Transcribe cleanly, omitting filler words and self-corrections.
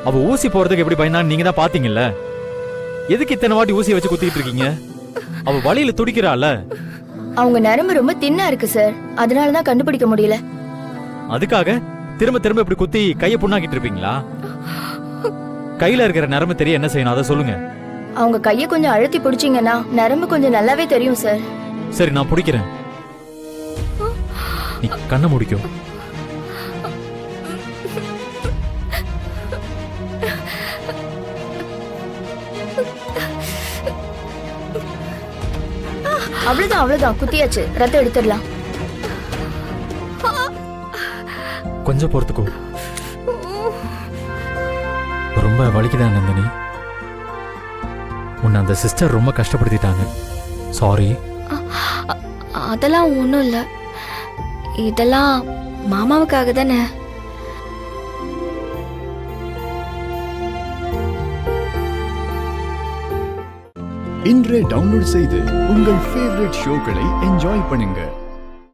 அவ ஊசி போறதுக்கு எப்படி பயந்தான்னு நீங்க தான் பாத்தீங்கல்ல. எதுக்கு இத்தனை வாட்டி ஊசியை வச்சு குத்திட்டு இருக்கீங்க? அவ வழியில துடிக்கிறாள். அவங்க நரம்பு ரொம்ப தின்னா இருக்கு சார், அதனாலதான் கண்டுபிடிக்க முடியல. அதுக்காக திரும்ப திரும்ப இப்படி குத்தி கையை புண்ணாக்கிட்டு இருப்பீங்களா? கையில இருக்கிற நரம்பு தெரிய என்ன செய்யணும் அதை சொல்லுங்க. அவங்க கையை கொஞ்சம் அழுத்தி பிடிச்சீங்கன்னா நரம்பு கொஞ்சம் நல்லாவே தெரியும் சார். சரி, நான் பிடிக்கிறேன். நீ கண்ணை முடிக்கும். அவ்வளவுதான் அவ்வளவுதான், குத்தியாச்சு, ரத்தம் எடுத்துடலாம். கொஞ்சம் பொறுத்துக்கோ. ரொம்ப வலிக்குதான் நந்தினி. உன்னை அந்த சிஸ்டர் ரொம்ப கஷ்டப்படுத்திட்டாங்க. சாரி. அதெல்லாம் ஒண்ணும் இல்ல, இதெல்லாம் மாமாவுக்காக தானே. இன்றே டவுன்லோட் செய்து உங்கள் ஃபேவரட் ஷோக்களை என்ஜாய் பண்ணுங்க.